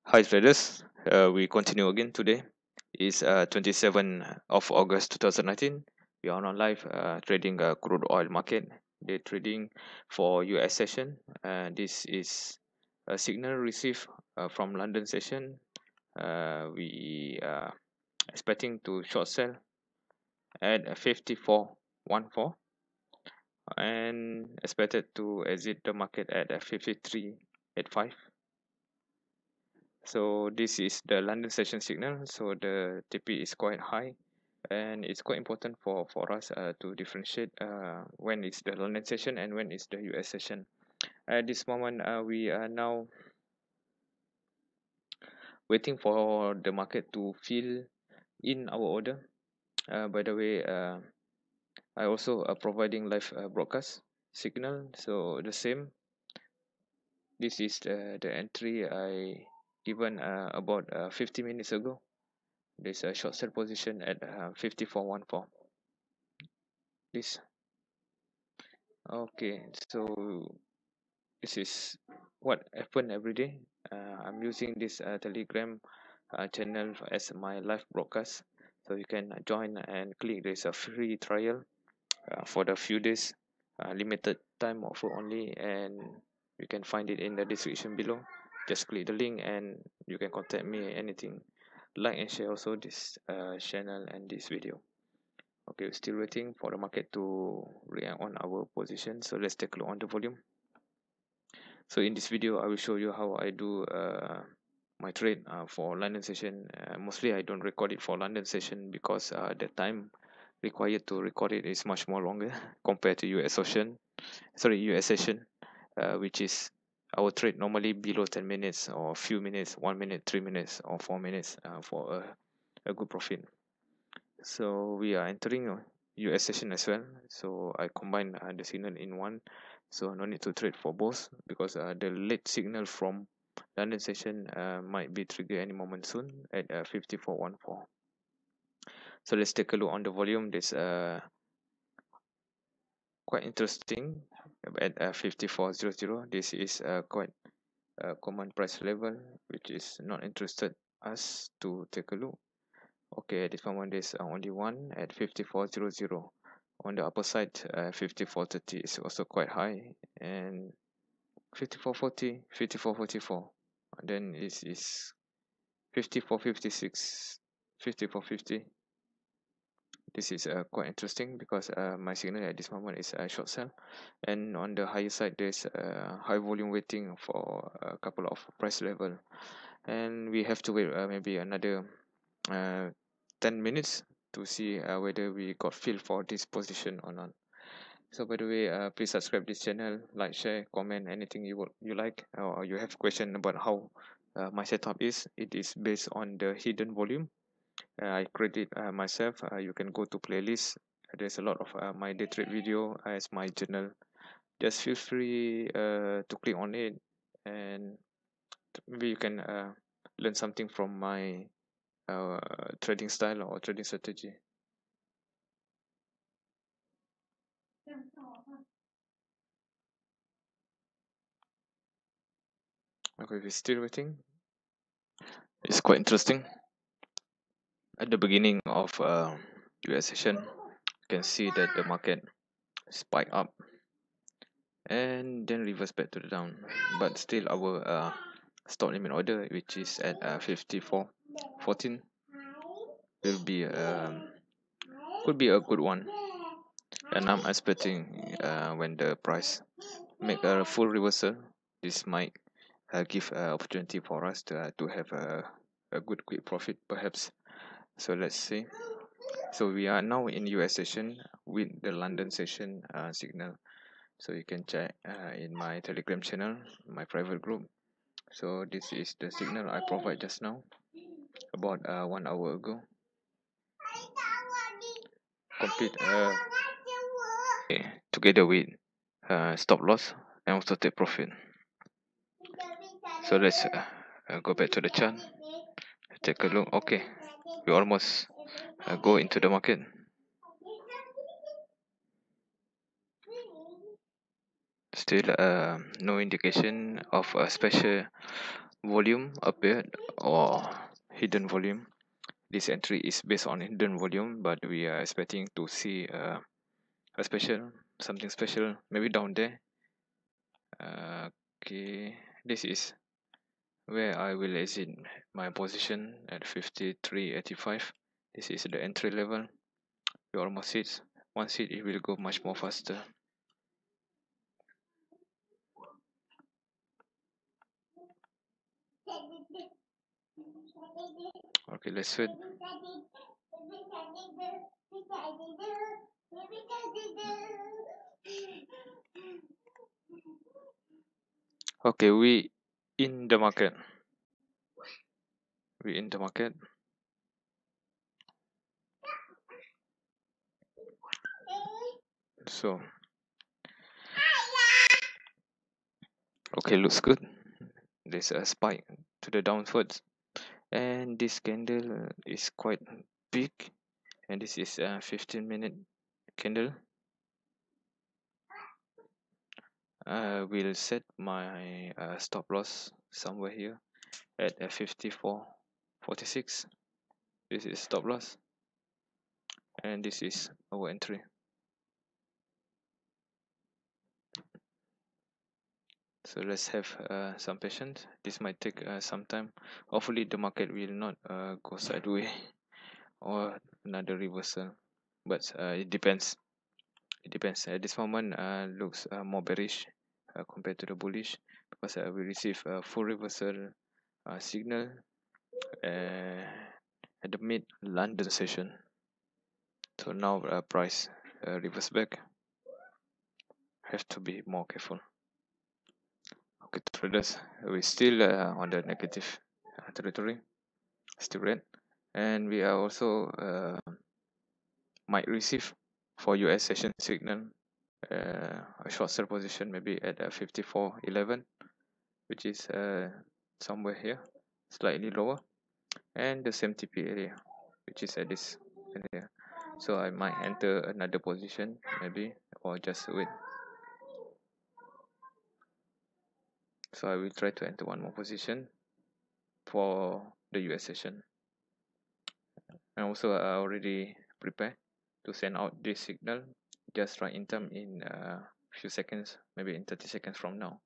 Hi traders, we continue again today. It's 27 of August 2019. We are on live trading crude oil market. Day trading for US session. This is a signal received from London session. We are expecting to short sell at 54.14 and expected to exit the market at 53.85. So this is the London session signal, so the TP is quite high, and it's quite important for us to differentiate when it's the London session and when it's the US session. At this moment, we are now waiting for the market to fill in our order. By the way, I also providing live broadcast signal, so the same. This is the entry I given about 50 minutes ago. There's a short sell position at 54.14. This okay, so this is what happened every day. I'm using this Telegram channel as my live broadcast, so you can join and click. There's a free trial for the few days, limited time offer only, and you can find it in the description below. Just click the link and you can contact me anything. Like and share also this channel and this video. Okay, we're still waiting for the market to react on our position, so let's take a look on the volume. So in this video I will show you how I do my trade for London session. Mostly I don't record it for London session because the time required to record it is much more longer compared to US session, which is our trade normally below 10 minutes or few minutes, 1 minute, 3 minutes or 4 minutes for a good profit. So we are entering US session as well, so I combine the signal in one, so no need to trade for both because the late signal from London session might be triggered any moment soon at 54.14. So let's take a look on the volume. This quite interesting at 54.00. This is quite a common price level which is not interested us to take a look. Okay, at this moment there's only one at 54.00. On the upper side, 54.30 is also quite high, and 54.40, 54.44. Then is 54.56, 54.50. This is quite interesting because my signal at this moment is a short sell, and on the higher side there's high volume waiting for a couple of price level, and we have to wait maybe another 10 minutes to see whether we got feel for this position or not. So by the way, please subscribe this channel, like, share, comment anything you like, or you have question about how my setup is. It is based on the hidden volume. I create it myself. You can go to playlist. There's a lot of my day trade video as my journal. Just feel free to click on it, and maybe you can learn something from my trading style or trading strategy. Okay, we're still waiting. It's quite interesting. At the beginning of US session, you can see that the market spike up and then reverse back to the down, but still our stop limit order, which is at 54.14, will be could be a good one, and I'm expecting when the price make a full reversal, this might give opportunity for us to have a good quick profit perhaps. So let's see. So we are now in US session with the London session signal, so you can check in my Telegram channel, my private group. So this is the signal I provide just now about 1 hour ago. Complete together with stop loss and also take profit. So let's go back to the chart, take a look. Okay, we almost go into the market. Still no indication of a special volume appeared or hidden volume. This entry is based on hidden volume, but we are expecting to see a special, something special, maybe down there. Okay, this is where I will exit my position at 53.85. This is the entry level. We almost hit. Once hit, it will go much more faster. Okay, let's wait. Okay, we in the market. We in the market. So okay, looks good. There's a spike to the downwards, and this candle is quite big, and this is a 15-minute candle. I will set my stop loss somewhere here at 54.46. This is stop loss, and this is our entry. So let's have some patience. This might take some time. Hopefully the market will not go sideways or another reversal, but it depends. It depends. At this moment looks more bearish compared to the bullish, because we receive a full reversal signal at the mid London session. So now price reverse back. Have to be more careful. Okay, traders, we still on the negative territory, still red, and we are also might receive for US session signal a short sell position maybe at 54.11, which is somewhere here, slightly lower, and the same TP area, which is at this area. So I might enter another position maybe, or just wait. So I will try to enter one more position for the US session. And also I already prepared to send out this signal just right in time in a few seconds, maybe in 30 seconds from now.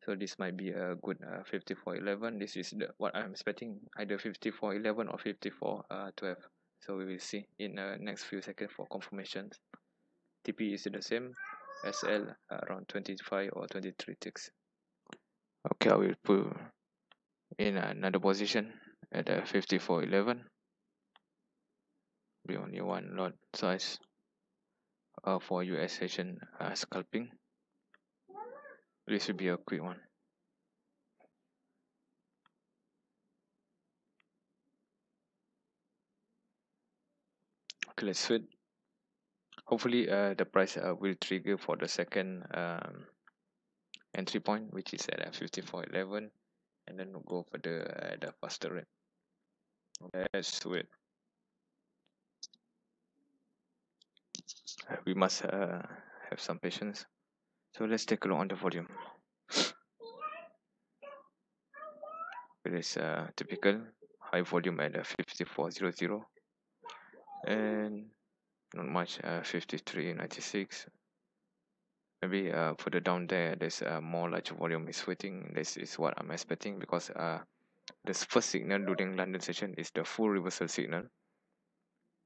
So this might be a good 54.11. This is what I'm expecting, either 54.11 or 54.12. So we will see in the next few seconds for confirmations. TP is the same. SL around 25 or 23 ticks. Okay, I will put in another position at 54.11. Be only one lot size for US session scalping. This will be a quick one. Okay, let's wait. Hopefully the price will trigger for the second entry point, which is at 54.11, and then we'll go for the faster rate. Let's wait. We must have some patience. So let's take a look on the volume. It is typical high volume at 54.00, and not much 53.96. Maybe further down there, there's more large volume is waiting. This is what I'm expecting, because the first signal during London session is the full reversal signal.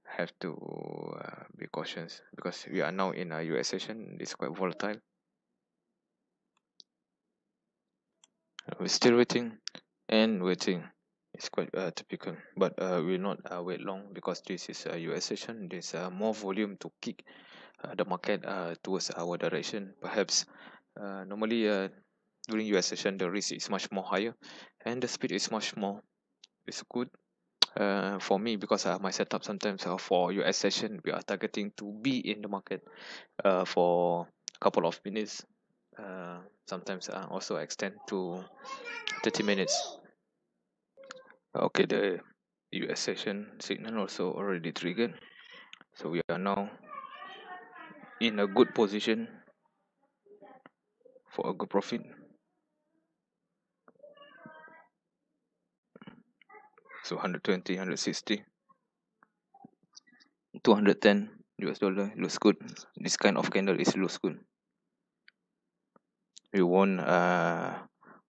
Have to be cautious, because we are now in a US session. It's quite volatile. We're still waiting and waiting. It's quite typical, but we'll not wait long, because this is a US session. There's more volume to kick the market towards our direction. Perhaps normally during US session the risk is much more higher, and the speed is much more. It's good for me, because my setup sometimes for US session we are targeting to be in the market for a couple of minutes, sometimes also extend to 30 minutes. Okay, the US session signal also already triggered, so we are now in a good position for a good profit. So 120, 160, 210 US dollar looks good. This kind of candle is looks good. We won't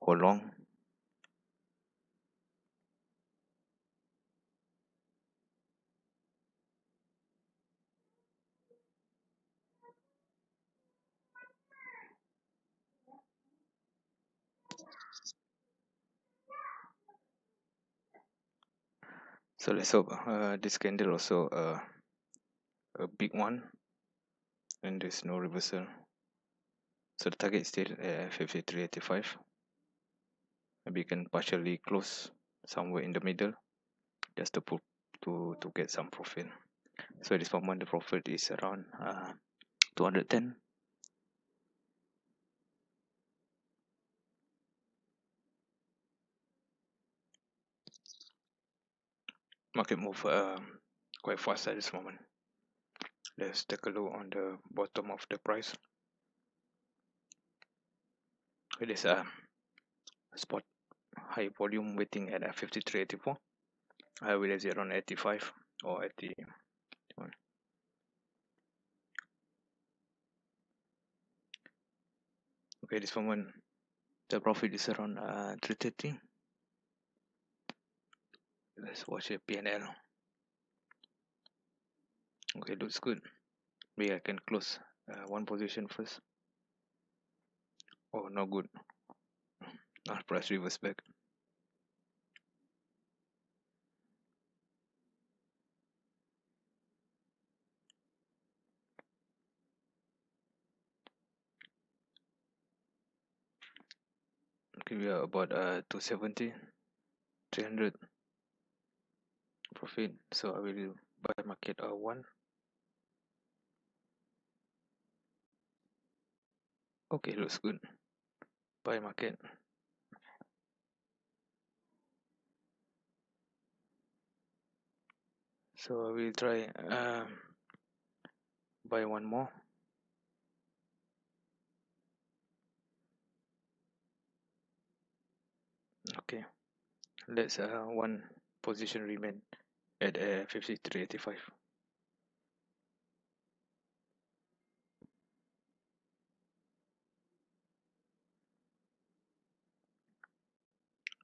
hold long. So let's hope this candle also a big one, and there's no reversal. So the target is still 53.85. Maybe you can partially close somewhere in the middle just to put to get some profit. So this moment the profit is around 210. Market move quite fast at this moment. Let's take a look on the bottom of the price. It is a spot high volume waiting at 53.84. I will have around 85 or 80. Okay, this moment the profit is around 330. Let's watch the PNL. Okay, looks good. Maybe I can close one position first. Oh, no good. Our price reverse back. Okay, we are about 270, 300 profit. So I will buy market 1. Okay, looks good. Buy market. So I will try buy one more. Okay, let's one position remain at 53.85.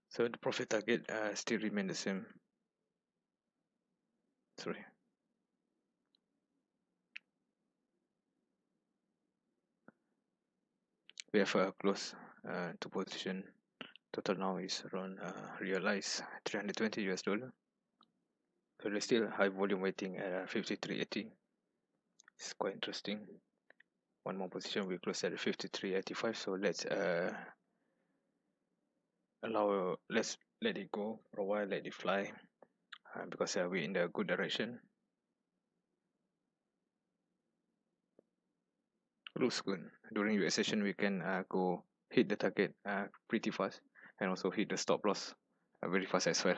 So the profit target still remain the same. Sorry. We have close to position. Total now is around realized 320 US dollar. So there's still high volume waiting at 53.80. It's quite interesting. One more position we close at 53.85. So let's let's let it go for a while, let it fly, because we're in the good direction. Looks good. During US session we can go hit the target pretty fast, and also hit the stop loss very fast as well.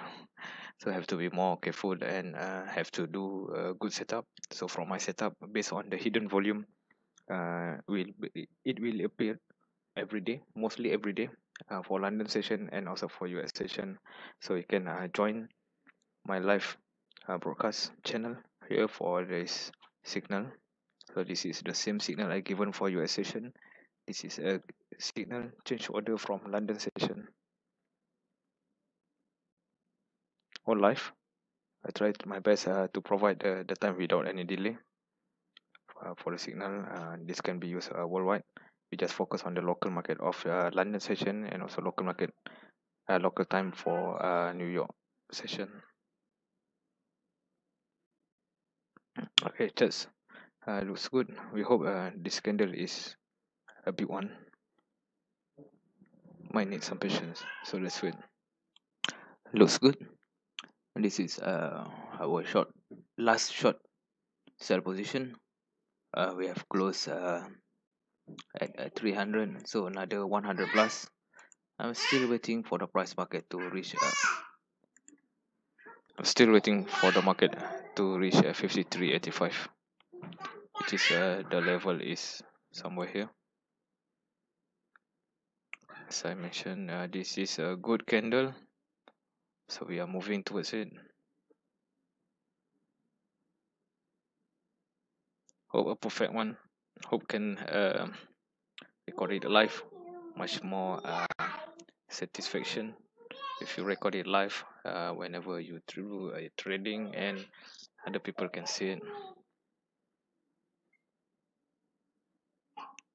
So have to be more careful and have to do a good setup. So from my setup, based on the hidden volume, it will appear every day, mostly every day, for London session and also for US session. So you can join my live broadcast channel here for this signal. So this is the same signal I given for US session. This is a signal change order from London session on live. I tried my best to provide the time without any delay for the signal. This can be used worldwide. We just focus on the local market of London session and also local market, local time for New York session. Okay, just looks good. We hope this candle is a big one. Might need some patience, so let's wait. Looks good. This is our last short sell position. We have closed at 300, so another 100 plus. I'm still waiting for the price market to reach. I'm still waiting for the market to reach 53.85, which is the level is somewhere here. As I mentioned, this is a good candle. So we are moving towards it. Hope a perfect one. Hope can record it live. Much more satisfaction if you record it live whenever you do trading and other people can see it.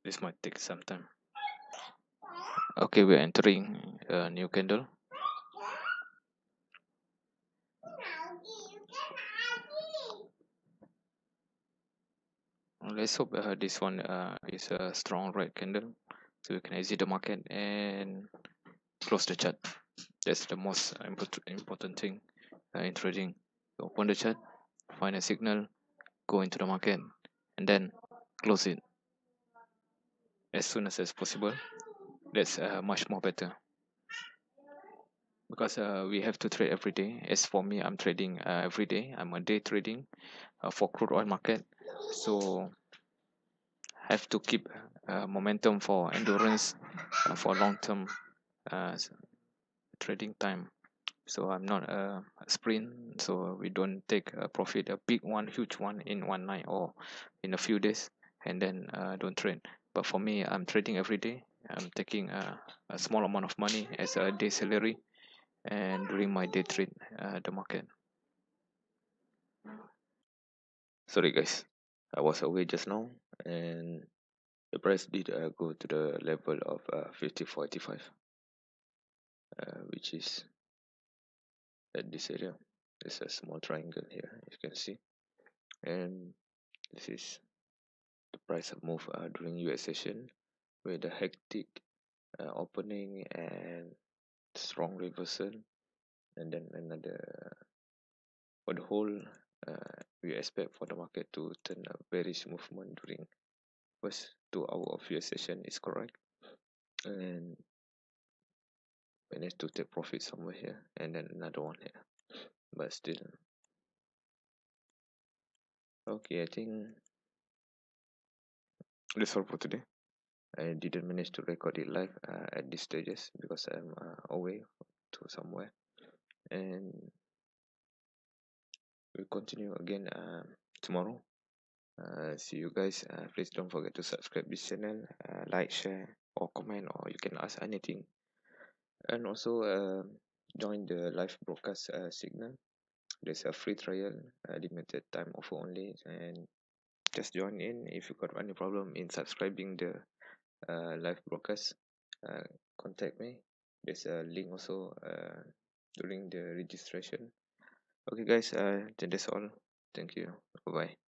This might take some time. Okay, we're entering a new candle. Let's hope this one is a strong red candle, so we can exit the market and close the chart. That's the most important thing in trading. You open the chart, find a signal, go into the market, and then close it as soon as possible. That's much more better, because we have to trade every day. As for me, I'm trading every day. I'm a day trading for crude oil market, so have to keep momentum for endurance for long term uh, trading time. So I'm not a sprint, so we don't take a profit, a big one, huge one in one night or in a few days, and then don't trade. But for me, I'm trading every day. I'm taking a small amount of money as a day salary, and during my day trade the market. Sorry guys, I was away just now, and the price did go to the level of 54.85, which is at this area. There's a small triangle here, you can see, and this is the price move during US session, with the hectic opening and strong reversal, and then another. For the whole, we expect for the market to turn a bearish movement during first 2 hour of US session is correct, and managed to take profit somewhere here and then another one here, but still. Okay, I think that's all for today. I didn't manage to record it live at these stages because I'm away to somewhere, and we'll continue again tomorrow. See you guys. Please don't forget to subscribe this channel, like, share, or comment, or you can ask anything, and also join the live broadcast signal. There's a free trial, limited time offer only, and just join in. If you got any problem in subscribing the live broadcast, uh, contact me. There's a link also during the registration. Okay guys, that's all. Thank you. Bye bye.